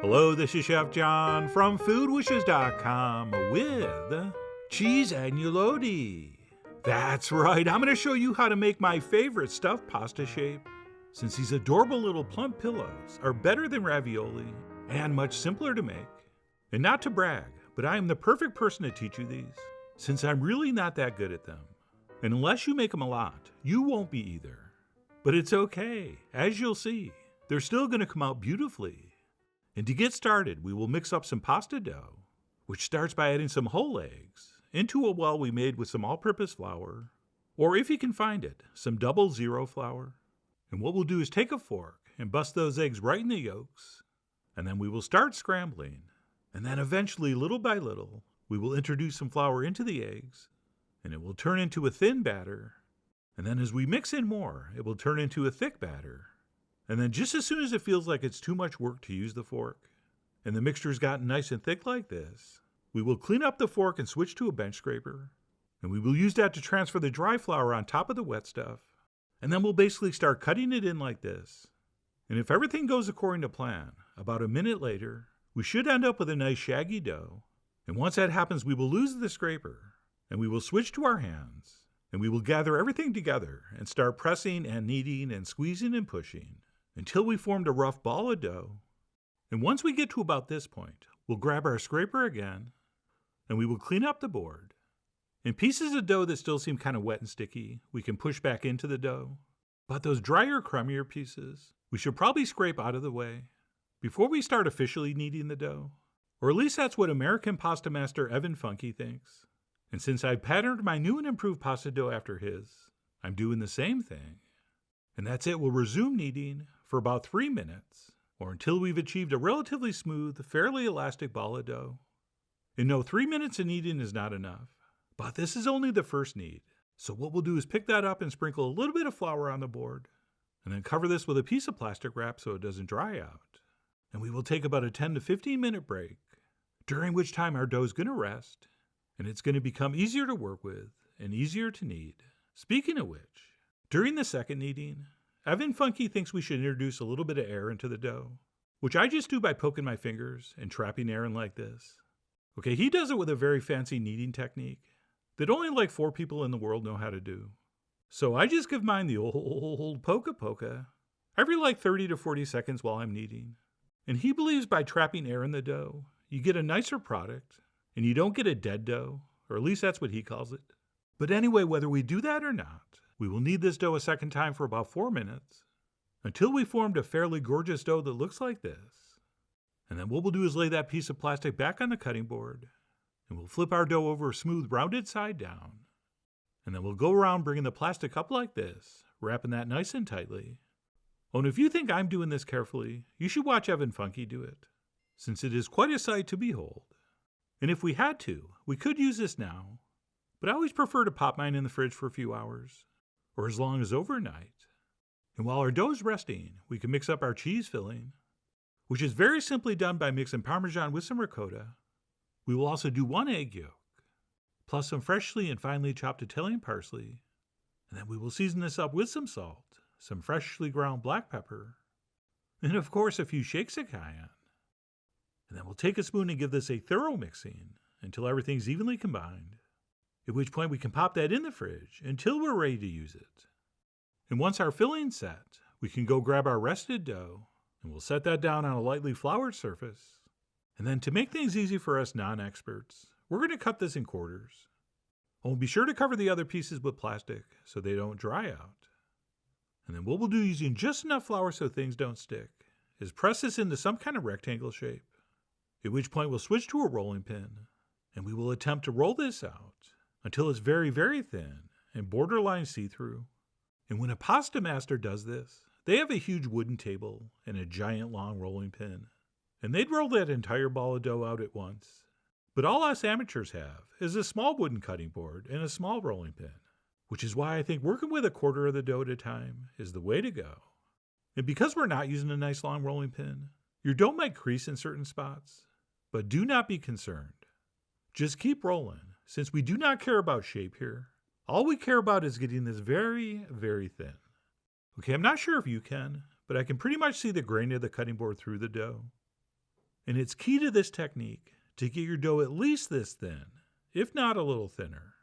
Hello, this is Chef John from foodwishes.com with cheese agnolotti. That's right, I'm going to show you how to make my favorite stuffed pasta shape. Since these adorable little plump pillows are better than ravioli and much simpler to make. And not to brag, but I am the perfect person to teach you these, since I'm really not that good at them. And unless you make them a lot, you won't be either. But it's okay, as you'll see, they're still going to come out beautifully. And to get started, we will mix up some pasta dough, which starts by adding some whole eggs into a well we made with some all-purpose flour, or if you can find it, some 00 flour. And what we'll do is take a fork and bust those eggs right in the yolks, and then we will start scrambling. And then eventually, little by little, we will introduce some flour into the eggs, and it will turn into a thin batter. And then as we mix in more, it will turn into a thick batter. And then just as soon as it feels like it's too much work to use the fork, and the mixture's gotten nice and thick like this, we will clean up the fork and switch to a bench scraper. And we will use that to transfer the dry flour on top of the wet stuff. And then we'll basically start cutting it in like this. And if everything goes according to plan, about a minute later, we should end up with a nice shaggy dough. And once that happens, we will lose the scraper, and we will switch to our hands. And we will gather everything together and start pressing and kneading and squeezing and pushing until we formed a rough ball of dough. And once we get to about this point, we'll grab our scraper again and we will clean up the board. And pieces of dough that still seem kind of wet and sticky, we can push back into the dough. But those drier, crummier pieces, we should probably scrape out of the way before we start officially kneading the dough. Or at least that's what American pasta master Evan Funky thinks. And since I patterned my new and improved pasta dough after his, I'm doing the same thing. And that's it, we'll resume kneading for about 3 minutes, or until we've achieved a relatively smooth, fairly elastic ball of dough. And no, 3 minutes of kneading is not enough, but this is only the first knead. So what we'll do is pick that up and sprinkle a little bit of flour on the board, and then cover this with a piece of plastic wrap so it doesn't dry out. And we will take about a 10 to 15 minute break, during which time our dough is going to rest, and it's going to become easier to work with and easier to knead. Speaking of which, during the second kneading, Evan Funky thinks we should introduce a little bit of air into the dough, which I just do by poking my fingers and trapping air in like this. Okay, he does it with a very fancy kneading technique that only like 4 people in the world know how to do. So I just give mine the old poka every like 30 to 40 seconds while I'm kneading. And he believes by trapping air in the dough, you get a nicer product, and you don't get a dead dough, or at least that's what he calls it. But anyway, whether we do that or not, we will knead this dough a second time for about 4 minutes, until we formed a fairly gorgeous dough that looks like this. And then what we'll do is lay that piece of plastic back on the cutting board, and we'll flip our dough over smooth, rounded side down. And then we'll go around bringing the plastic up like this, wrapping that nice and tightly. Oh, and if you think I'm doing this carefully, you should watch Evan Funky do it, since it is quite a sight to behold. And if we had to, we could use this now, but I always prefer to pop mine in the fridge for a few hours, or as long as overnight. And while our dough's resting, we can mix up our cheese filling, which is very simply done by mixing parmesan with some ricotta. We will also do 1 egg yolk, plus some freshly and finely chopped Italian parsley, and then we will season this up with some salt, some freshly ground black pepper, and of course a few shakes of cayenne. And then we'll take a spoon and give this a thorough mixing until everything's evenly combined, at which point we can pop that in the fridge until we're ready to use it. And once our filling's set, we can go grab our rested dough, and we'll set that down on a lightly floured surface. And then to make things easy for us non-experts, we're going to cut this in quarters. And be sure to cover the other pieces with plastic so they don't dry out. And then what we'll do using just enough flour so things don't stick is press this into some kind of rectangle shape, at which point we'll switch to a rolling pin, and we will attempt to roll this out until it's very, very thin and borderline see-through. And when a pasta master does this, they have a huge wooden table and a giant long rolling pin, and they'd roll that entire ball of dough out at once. But all us amateurs have is a small wooden cutting board and a small rolling pin, which is why I think working with a quarter of the dough at a time is the way to go. And because we're not using a nice long rolling pin, your dough might crease in certain spots, but do not be concerned. Just keep rolling, since we do not care about shape here. All we care about is getting this very, very thin. Okay, I'm not sure if you can, but I can pretty much see the grain of the cutting board through the dough. And it's key to this technique to get your dough at least this thin, if not a little thinner.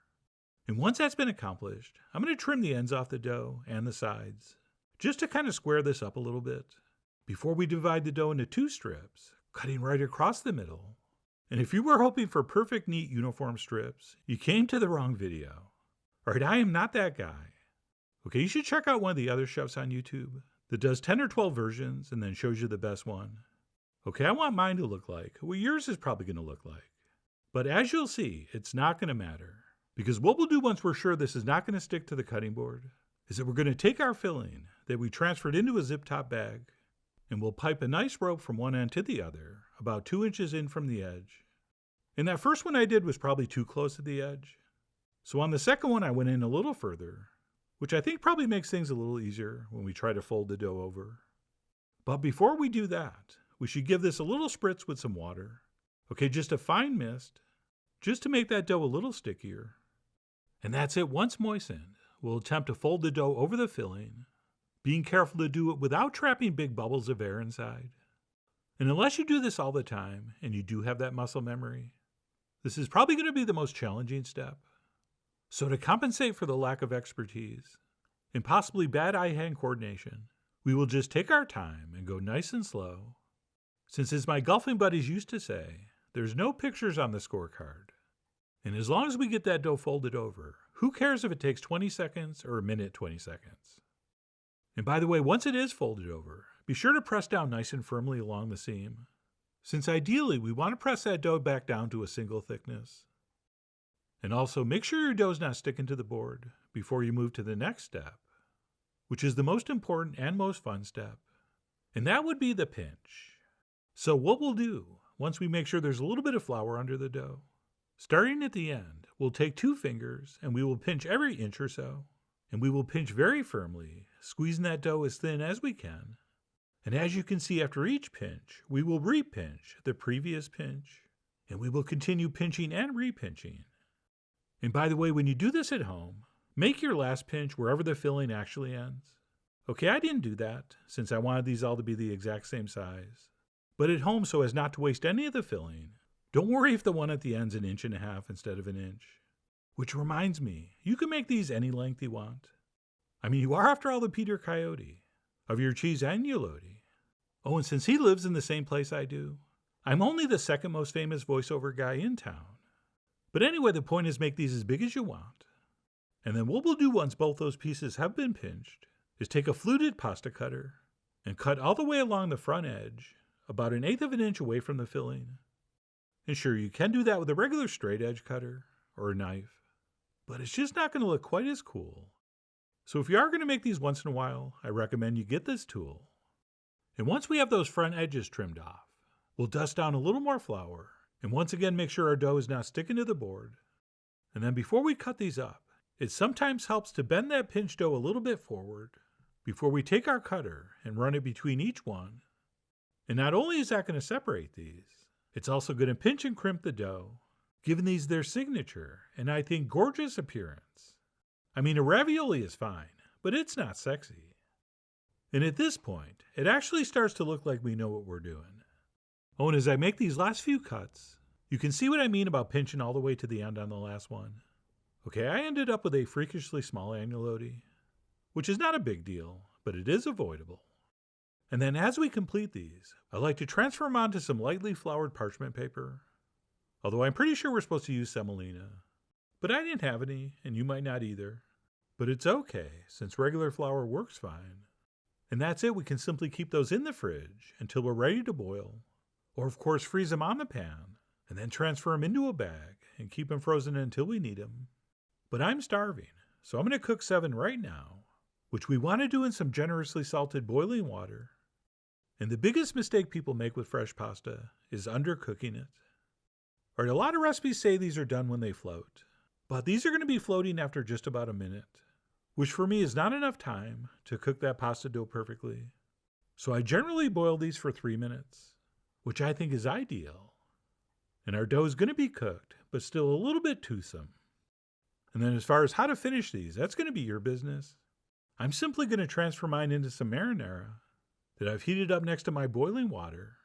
And once that's been accomplished, I'm going to trim the ends off the dough and the sides, just to kind of square this up a little bit, before we divide the dough into 2 strips, cutting right across the middle. And if you were hoping for perfect, neat, uniform strips, you came to the wrong video. Alright, I am not that guy. Okay, you should check out one of the other chefs on YouTube that does 10 or 12 versions and then shows you the best one. Okay, I want mine to look like what yours is probably going to look like. But as you'll see, it's not going to matter. Because what we'll do once we're sure this is not going to stick to the cutting board is that we're going to take our filling that we transferred into a zip top bag and we'll pipe a nice rope from one end to the other, about 2 inches in from the edge. And that first one I did was probably too close to the edge. So on the second one I went in a little further, which I think probably makes things a little easier when we try to fold the dough over. But before we do that, we should give this a little spritz with some water. Okay, just a fine mist, just to make that dough a little stickier. And that's it. Once moistened, we'll attempt to fold the dough over the filling, being careful to do it without trapping big bubbles of air inside. And unless you do this all the time, and you do have that muscle memory, this is probably going to be the most challenging step. So to compensate for the lack of expertise, and possibly bad eye-hand coordination, we will just take our time and go nice and slow. Since as my golfing buddies used to say, there's no pictures on the scorecard. And as long as we get that dough folded over, who cares if it takes 20 seconds or a minute 20 seconds? And by the way, once it is folded over, be sure to press down nice and firmly along the seam, since ideally we want to press that dough back down to a single thickness. And also make sure your dough's not sticking to the board before you move to the next step, which is the most important and most fun step, and that would be the pinch. So what we'll do, once we make sure there's a little bit of flour under the dough, starting at the end, we'll take 2 fingers and we will pinch every inch or so. And we will pinch very firmly, squeezing that dough as thin as we can. And as you can see after each pinch, we will re-pinch the previous pinch. And we will continue pinching and re-pinching. And by the way, when you do this at home, make your last pinch wherever the filling actually ends. Okay, I didn't do that, since I wanted these all to be the exact same size. But at home, so as not to waste any of the filling, don't worry if the one at the end's 1.5 inches instead of 1 inch. Which reminds me, you can make these any length you want. I mean, you are after all the Peter Coyote of your cheese agnolotti. Oh, and since he lives in the same place I do, I'm only the second most famous voiceover guy in town. But anyway, the point is make these as big as you want. And then what we'll do once both those pieces have been pinched is take a fluted pasta cutter and cut all the way along the front edge, about 1/8 inch away from the filling. And sure, you can do that with a regular straight edge cutter or a knife, but it's just not going to look quite as cool. So if you are going to make these once in a while, I recommend you get this tool. And once we have those front edges trimmed off, we'll dust down a little more flour, and once again make sure our dough is not sticking to the board. And then before we cut these up, it sometimes helps to bend that pinched dough a little bit forward before we take our cutter and run it between each one. And not only is that going to separate these, it's also going to pinch and crimp the dough, giving these their signature and I think gorgeous appearance. I mean, a ravioli is fine, but it's not sexy. And at this point, it actually starts to look like we know what we're doing. Oh, and as I make these last few cuts, you can see what I mean about pinching all the way to the end on the last one. Okay, I ended up with a freakishly small agnolotti, which is not a big deal, but it is avoidable. And then as we complete these, I like to transfer them onto some lightly floured parchment paper. Although I'm pretty sure we're supposed to use semolina. But I didn't have any, and you might not either. But it's okay, since regular flour works fine. And that's it, we can simply keep those in the fridge until we're ready to boil. Or of course freeze them on the pan, and then transfer them into a bag and keep them frozen until we need them. But I'm starving, so I'm going to cook 7 right now, which we want to do in some generously salted boiling water. And the biggest mistake people make with fresh pasta is undercooking it. All right, a lot of recipes say these are done when they float, but these are going to be floating after just about a minute, which for me is not enough time to cook that pasta dough perfectly. So I generally boil these for 3 minutes, which I think is ideal. And our dough is going to be cooked, but still a little bit toothsome. And then as far as how to finish these, that's going to be your business. I'm simply going to transfer mine into some marinara that I've heated up next to my boiling water.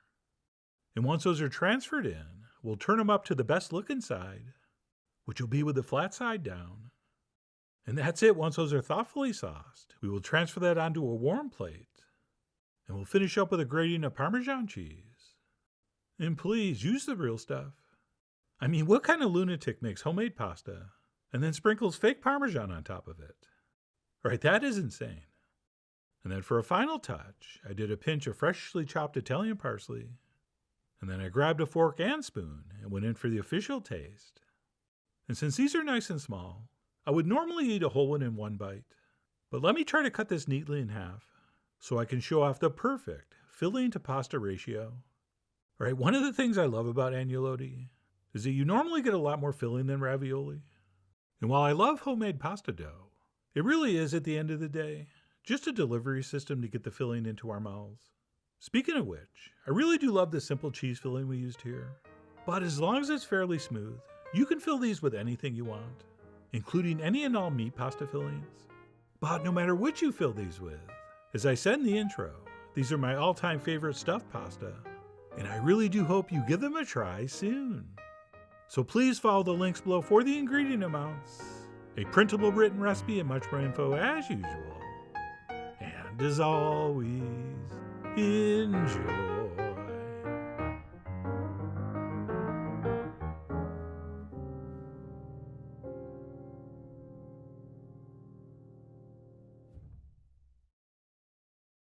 And once those are transferred in, we'll turn them up to the best looking side, which will be with the flat side down. And that's it. Once those are thoughtfully sauced, we will transfer that onto a warm plate, and we'll finish up with a grating of Parmesan cheese. And please, use the real stuff. I mean, what kind of lunatic makes homemade pasta and then sprinkles fake Parmesan on top of it? Right, that is insane. And then for a final touch, I did a pinch of freshly chopped Italian parsley, and then I grabbed a fork and spoon and went in for the official taste. And since these are nice and small, I would normally eat a whole one in one bite. But let me try to cut this neatly in half so I can show off the perfect filling to pasta ratio. Right, one of the things I love about agnolotti is that you normally get a lot more filling than ravioli. And while I love homemade pasta dough, it really is, at the end of the day, just a delivery system to get the filling into our mouths. Speaking of which, I really do love the simple cheese filling we used here. But as long as it's fairly smooth, you can fill these with anything you want, including any and all meat pasta fillings. But no matter what you fill these with, as I said in the intro, these are my all-time favorite stuffed pasta, and I really do hope you give them a try soon. So please follow the links below for the ingredient amounts, a printable written recipe, and much more info as usual. And as always, enjoy.